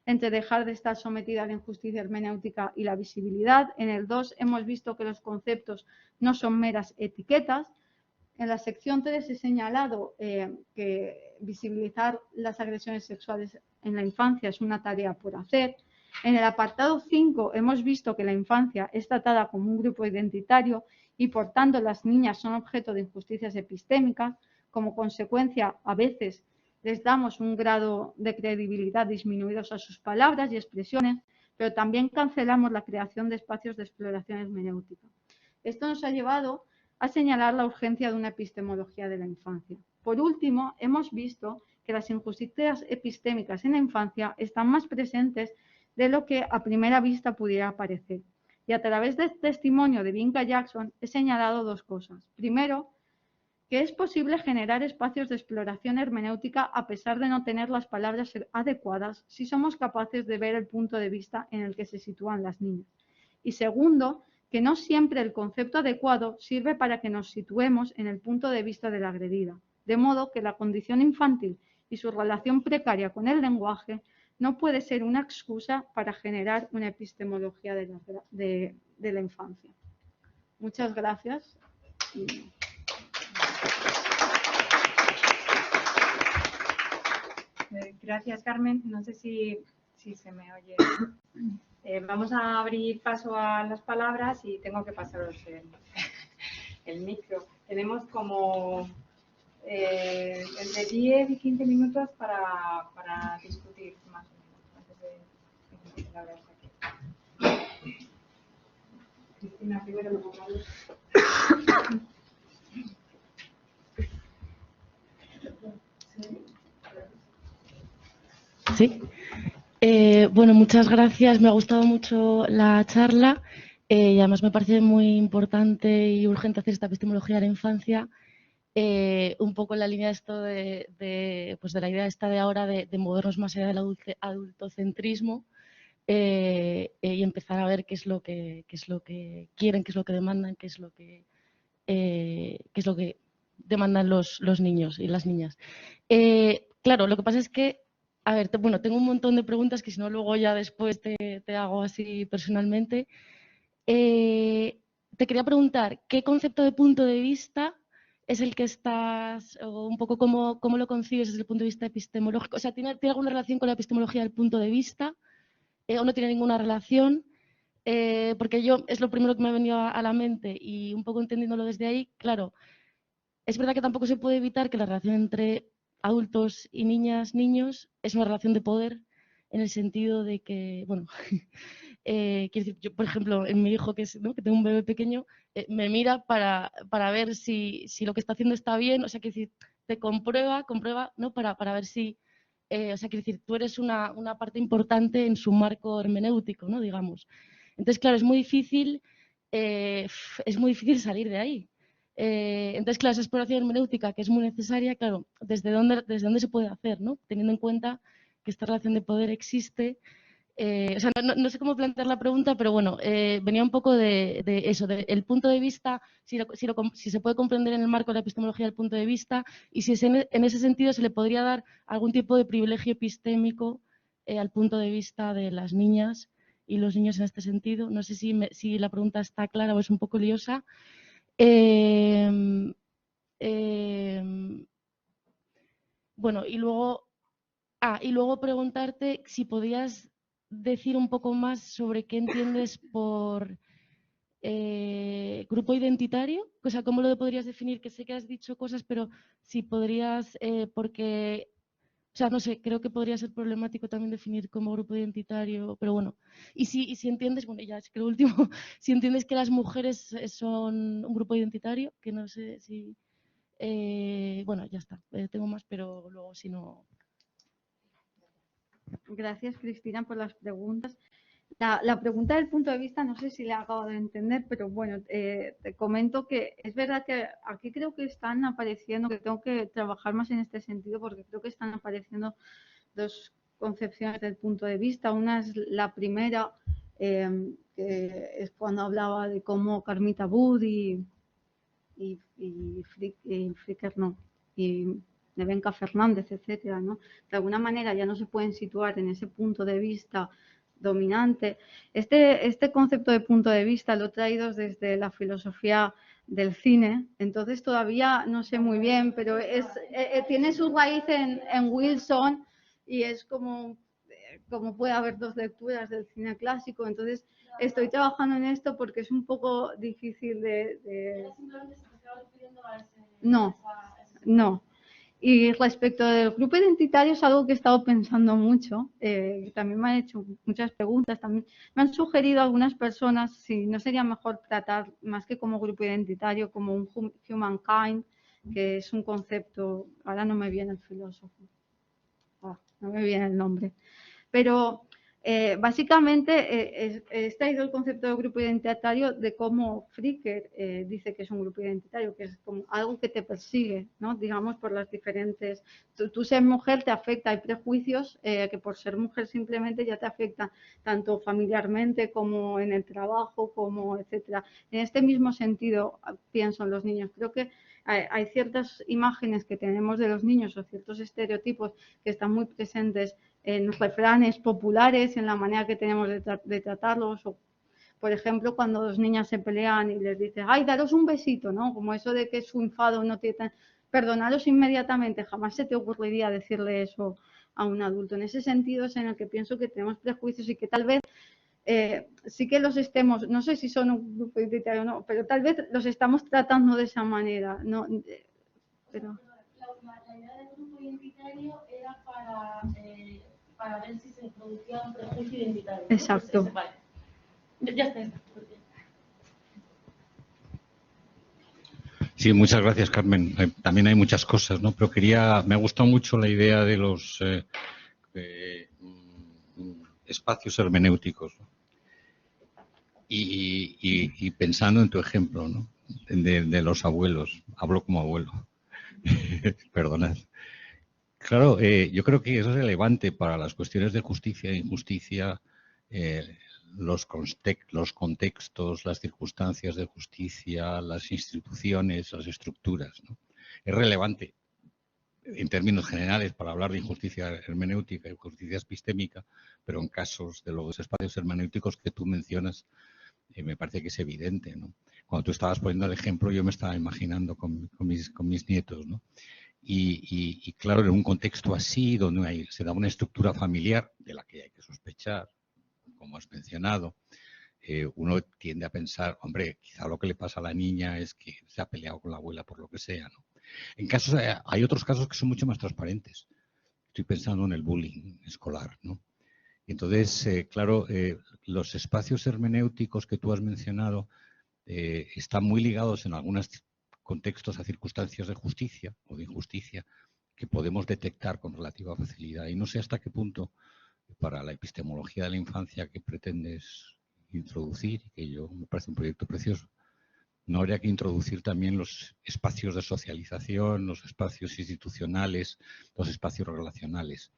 entre dejar de estar sometida a la injusticia hermenéutica y la visibilidad. En el 2 hemos visto que los conceptos no son meras etiquetas. En la sección 3 he señalado que visibilizar las agresiones sexuales en la infancia es una tarea por hacer. En el apartado 5 hemos visto que la infancia es tratada como un grupo identitario y por tanto las niñas son objeto de injusticias epistémicas. Como consecuencia, a veces les damos un grado de credibilidad disminuidos a sus palabras y expresiones, pero también cancelamos la creación de espacios de exploración hermenéutica. Esto nos ha llevado a señalar la urgencia de una epistemología de la infancia. Por último, hemos visto que las injusticias epistémicas en la infancia están más presentes de lo que a primera vista pudiera parecer. Y a través del testimonio de Vinca Jackson he señalado dos cosas. Primero, que es posible generar espacios de exploración hermenéutica a pesar de no tener las palabras adecuadas si somos capaces de ver el punto de vista en el que se sitúan las niñas. Y segundo, que no siempre el concepto adecuado sirve para que nos situemos en el punto de vista de la agredida, de modo que la condición infantil y su relación precaria con el lenguaje no puede ser una excusa para generar una epistemología de la infancia. Muchas gracias. Gracias, Carmen. No sé si se me oye. Vamos a abrir paso a las palabras y tengo que pasaros el micro. Tenemos como entre 10 y 15 minutos para discutir más o menos antes de empezar a hablar aquí. Cristina, primero lo ponemos. Sí. Bueno, muchas gracias. Me ha gustado mucho la charla y además me parece muy importante y urgente hacer esta epistemología de la infancia, un poco en la línea de esto pues de la idea esta de ahora de movernos más allá del adultocentrismo y empezar a ver qué es lo que quieren, qué es lo que demandan, qué es lo que demandan los niños y las niñas. Claro, lo que pasa es que a ver, bueno, tengo un montón de preguntas que si no luego ya después te hago así personalmente. Te quería preguntar, ¿qué concepto de punto de vista es el que estás, o un poco cómo lo concibes desde el punto de vista epistemológico? O sea, ¿tiene alguna relación con la epistemología del punto de vista o no tiene ninguna relación? Porque yo es lo primero que me ha venido a la mente y un poco entendiéndolo desde ahí, claro, es verdad que tampoco se puede evitar que la relación entre adultos y niñas, niños, es una relación de poder en el sentido de que, bueno, quiero decir, yo, por ejemplo, en mi hijo, que tengo un bebé pequeño, me mira para ver si lo que está haciendo está bien, o sea, quiero decir, te comprueba, ¿no? Para ver si o sea, quiero decir, tú eres una parte importante en su marco hermenéutico, ¿no? Digamos. Entonces, claro, es muy difícil salir de ahí. Entonces, claro, esa exploración hermenéutica que es muy necesaria, claro, ¿desde dónde se puede hacer, ¿no? Teniendo en cuenta que esta relación de poder existe. O sea, no sé cómo plantear la pregunta, pero bueno, venía un poco de eso, del punto de vista, si se puede comprender en el marco de la epistemología del punto de vista, y si en ese sentido se le podría dar algún tipo de privilegio epistémico al punto de vista de las niñas y los niños en este sentido. No sé si la pregunta está clara o es un poco liosa. Bueno, y luego preguntarte si podías decir un poco más sobre qué entiendes por grupo identitario, o sea, cómo lo podrías definir, que sé que has dicho cosas, pero si podrías, porque, o sea, no sé, creo que podría ser problemático también definir como grupo identitario, pero bueno, y si entiendes, bueno, ya es que lo último, si entiendes que las mujeres son un grupo identitario, que no sé si, bueno, ya está, tengo más, pero luego si no... Gracias, Cristina, por las preguntas. La pregunta del punto de vista, no sé si la acabo de entender, pero bueno, te comento que es verdad que aquí creo que están apareciendo, que tengo que trabajar más en este sentido, porque creo que están apareciendo dos concepciones del punto de vista. Una es la primera, que es cuando hablaba de cómo Carmita Bud y Fricker, no, y Nevenka Fernández, etcétera, ¿no? De alguna manera ya no se pueden situar en ese punto de vista dominante. Este concepto de punto de vista lo he traído desde la filosofía del cine, entonces todavía no sé muy bien, pero tiene su raíz en Wilson y es como puede haber dos lecturas del cine clásico, entonces estoy trabajando en esto porque es un poco difícil No, no. Y respecto del grupo identitario es algo que he estado pensando mucho, también me han hecho muchas preguntas, también me han sugerido algunas personas si no sería mejor tratar más que como grupo identitario, como un humankind, que es un concepto, ahora no me viene el filósofo, no me viene el nombre, pero básicamente he extraído el concepto de grupo identitario de cómo Fricker dice que es un grupo identitario, que es como algo que te persigue, ¿no? Digamos, por las diferentes... Tú ser mujer te afecta, hay prejuicios que por ser mujer simplemente ya te afectan, tanto familiarmente como en el trabajo, como etcétera. En este mismo sentido pienso en los niños. Creo que hay ciertas imágenes que tenemos de los niños o ciertos estereotipos que están muy presentes en refranes populares, en la manera que tenemos de tratarlos, o por ejemplo cuando dos niñas se pelean y les dices, ay, daros un besito, ¿no? Como eso de que su enfado no tiene tan... Perdonaros inmediatamente, jamás se te ocurriría decirle eso a un adulto. En ese sentido es en el que pienso que tenemos prejuicios y que tal vez sí que los estemos, no sé si son un grupo identitario o no, pero tal vez los estamos tratando de esa manera, ¿no? Pero... La idea del grupo identitario era para ver si se producía un prejuicio identitario. Exacto. Pues vale. Ya está. Sí, muchas gracias, Carmen. También hay muchas cosas, ¿no? Pero me ha gustado mucho la idea de los espacios hermenéuticos, ¿no? Y pensando en tu ejemplo, ¿no? De los abuelos. Hablo como abuelo. Perdonad. Claro, yo creo que es relevante para las cuestiones de justicia e injusticia los contextos, las circunstancias de justicia, las instituciones, las estructuras, ¿no? Es relevante en términos generales para hablar de injusticia hermenéutica y justicia epistémica, pero en casos de los espacios hermenéuticos que tú mencionas, me parece que es evidente, ¿no? Cuando tú estabas poniendo el ejemplo, yo me estaba imaginando con mis nietos, ¿no? Y claro, en un contexto así, donde se da una estructura familiar de la que hay que sospechar, como has mencionado, uno tiende a pensar, hombre, quizá lo que le pasa a la niña es que se ha peleado con la abuela por lo que sea, ¿no? Hay otros casos que son mucho más transparentes. Estoy pensando en el bullying escolar, ¿no? Entonces, claro, los espacios hermenéuticos que tú has mencionado están muy ligados en algunos contextos a circunstancias de justicia o de injusticia que podemos detectar con relativa facilidad. Y no sé hasta qué punto, para la epistemología de la infancia que pretendes introducir, y que yo me parece un proyecto precioso, no habría que introducir también los espacios de socialización, los espacios institucionales, los espacios relacionales.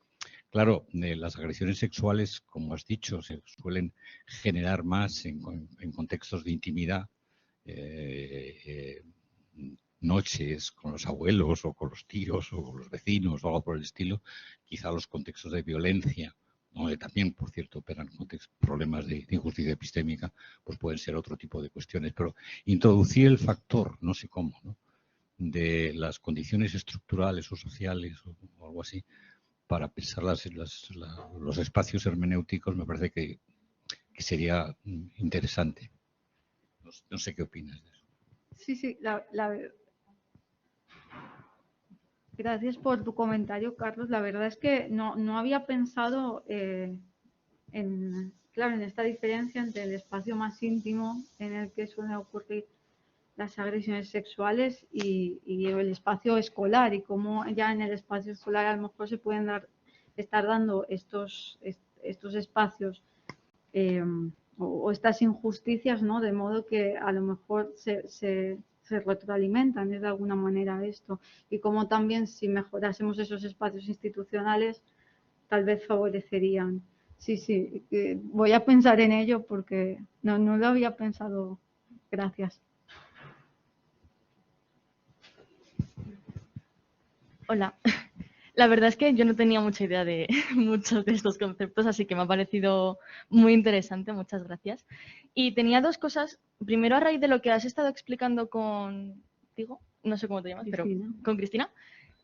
Claro, las agresiones sexuales, como has dicho, se suelen generar más en contextos de intimidad, noches con los abuelos o con los tíos o con los vecinos o algo por el estilo. Quizá los contextos de violencia, donde también, por cierto, operan problemas de injusticia epistémica, pues pueden ser otro tipo de cuestiones. Pero introducir el factor, no sé cómo, ¿no?, de las condiciones estructurales o sociales o algo así, para pensar los espacios hermenéuticos, me parece que sería interesante. No sé qué opinas de eso. Sí, gracias por tu comentario, Carlos. La verdad es que no había pensado claro, en esta diferencia entre el espacio más íntimo en el que suelen ocurrir las agresiones sexuales y el espacio escolar, y cómo ya en el espacio escolar a lo mejor se pueden estar dando estos espacios o estas injusticias, ¿no? De modo que a lo mejor se retroalimentan de alguna manera esto, y como también si mejorásemos esos espacios institucionales tal vez favorecerían. Sí, voy a pensar en ello porque no lo había pensado. Gracias. Hola. La verdad es que yo no tenía mucha idea de muchos de estos conceptos, así que me ha parecido muy interesante. Muchas gracias. Y tenía dos cosas. Primero, a raíz de lo que has estado explicando contigo, no sé cómo te llamas, Cristina. pero con Cristina,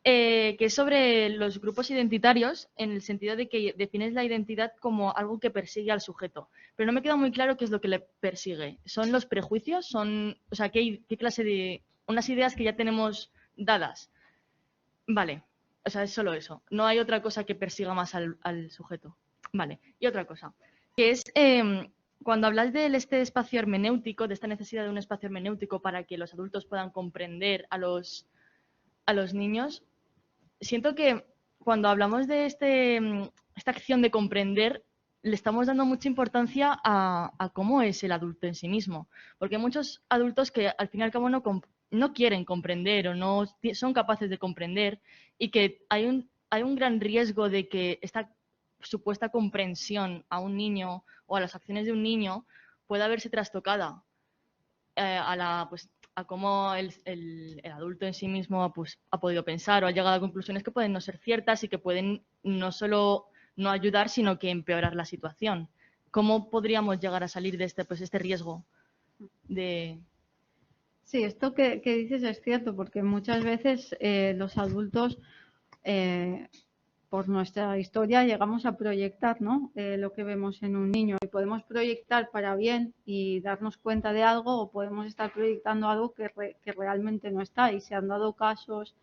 que es sobre los grupos identitarios, en el sentido de que defines la identidad como algo que persigue al sujeto. Pero no me queda muy claro qué es lo que le persigue. ¿Son los prejuicios? O sea, ¿qué clase de... unas ideas que ya tenemos dadas? Vale. O sea, es solo eso. No hay otra cosa que persiga más al sujeto. Vale. Y otra cosa, que es cuando hablas de este espacio hermenéutico, de esta necesidad de un espacio hermenéutico para que los adultos puedan comprender a los niños, siento que cuando hablamos de esta acción de comprender, le estamos dando mucha importancia a cómo es el adulto en sí mismo. Porque hay muchos adultos que al fin y al cabo no quieren comprender o no son capaces de comprender, y que hay un gran riesgo de que esta supuesta comprensión a un niño o a las acciones de un niño pueda verse trastocada a cómo el adulto en sí mismo pues, ha podido pensar o ha llegado a conclusiones que pueden no ser ciertas y que pueden no solo no ayudar, sino que empeorar la situación. ¿Cómo podríamos llegar a salir de este riesgo de...? Sí, esto que dices es cierto, porque muchas veces los adultos, por nuestra historia, llegamos a proyectar, ¿no?, lo que vemos en un niño, y podemos proyectar para bien y darnos cuenta de algo, o podemos estar proyectando algo que realmente no está. Y se han dado casos.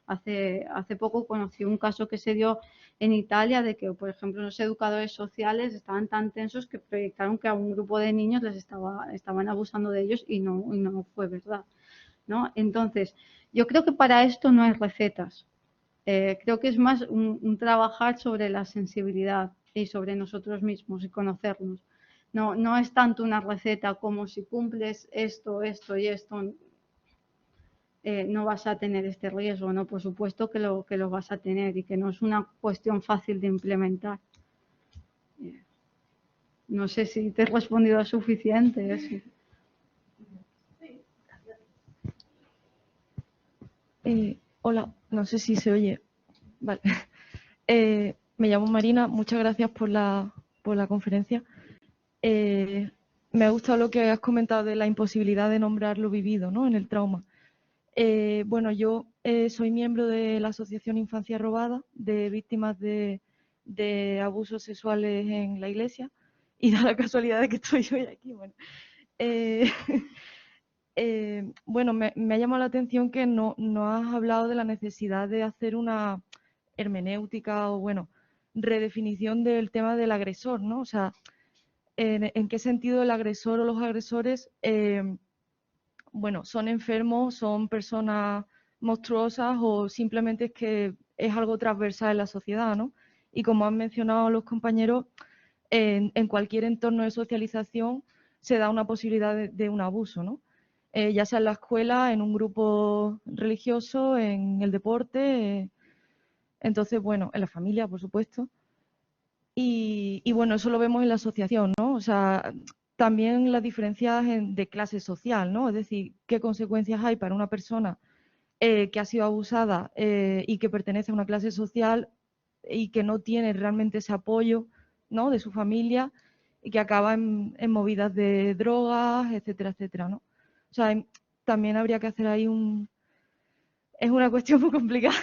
Hace poco conocí un caso que se dio en Italia de que, por ejemplo, los educadores sociales estaban tan tensos que proyectaron que a un grupo de niños les estaban abusando de ellos, y no fue verdad, ¿no? Entonces, yo creo que para esto no hay recetas. Creo que es más un trabajar sobre la sensibilidad y sobre nosotros mismos y conocernos. No es tanto una receta como si cumples esto y esto, no vas a tener este riesgo. No, por supuesto que lo vas a tener, y que no es una cuestión fácil de implementar. No sé si te he respondido a suficiente. Eso. Hola, no sé si se oye. Vale. Me llamo Marina, muchas gracias por la conferencia. Me ha gustado lo que has comentado de la imposibilidad de nombrar lo vivido, ¿no?, en el trauma. Bueno, yo soy miembro de la Asociación Infancia Robada, de víctimas de abusos sexuales en la Iglesia, y da la casualidad de que estoy hoy aquí. Bueno, bueno, me ha llamado la atención que no has hablado de la necesidad de hacer una hermenéutica o, bueno, redefinición del tema del agresor, ¿no? O sea, ¿en qué sentido el agresor o los agresores, bueno, son enfermos, son personas monstruosas, o simplemente es que es algo transversal en la sociedad, ¿no? Y como han mencionado los compañeros, en cualquier entorno de socialización se da una posibilidad de un abuso, ¿no? Ya sea en la escuela, en un grupo religioso, en el deporte, entonces, bueno, en la familia, por supuesto. Y bueno, eso lo vemos en la asociación, ¿no? O sea, también las diferencias de clase social, ¿no? Es decir, qué consecuencias hay para una persona que ha sido abusada y que pertenece a una clase social y que no tiene realmente ese apoyo, ¿no? De su familia y que acaba en movidas de drogas, etcétera, etcétera, ¿no? O sea, también habría que hacer ahí Es una cuestión muy complicada,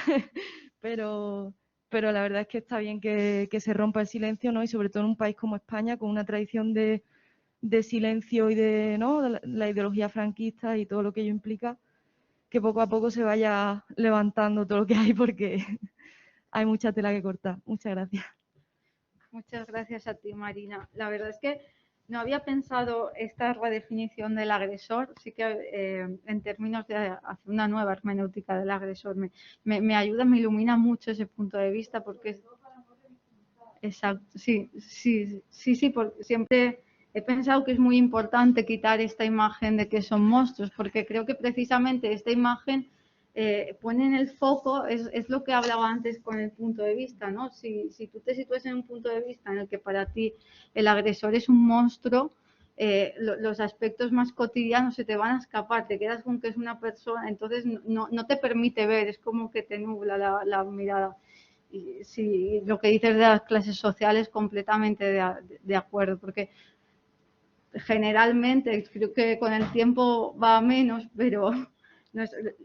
pero, pero la verdad es que está bien que se rompa el silencio, ¿no? Y sobre todo en un país como España, con una tradición de silencio y de, ¿no? de la ideología franquista y todo lo que ello implica, que poco a poco se vaya levantando todo lo que hay porque hay mucha tela que cortar. Muchas gracias. Muchas gracias a ti, Marina. La verdad es que no había pensado esta redefinición del agresor, sí que en términos de hacer una nueva hermenéutica del agresor me ayuda, me ilumina mucho ese punto de vista porque es exacto, sí, porque siempre he pensado que es muy importante quitar esta imagen de que son monstruos, porque creo que precisamente esta imagen pone en el foco, es lo que hablaba antes con el punto de vista, ¿no? Si tú te sitúas en un punto de vista en el que para ti el agresor es un monstruo, los aspectos más cotidianos se te van a escapar, te quedas con que es una persona, entonces no te permite ver, es como que te nubla la mirada. Y sí, lo que dices de las clases sociales, completamente de acuerdo, porque generalmente creo que con el tiempo va a menos, pero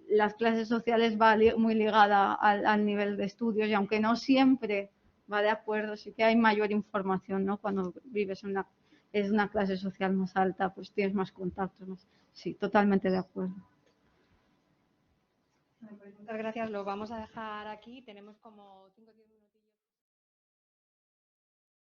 las clases sociales va muy ligada al nivel de estudios y aunque no siempre va de acuerdo, sí que hay mayor información, ¿no? Cuando vives en una clase social más alta, pues tienes más contactos. Sí, totalmente de acuerdo. Pues muchas gracias, lo vamos a dejar aquí. Tenemos como 5 o 10 minutos.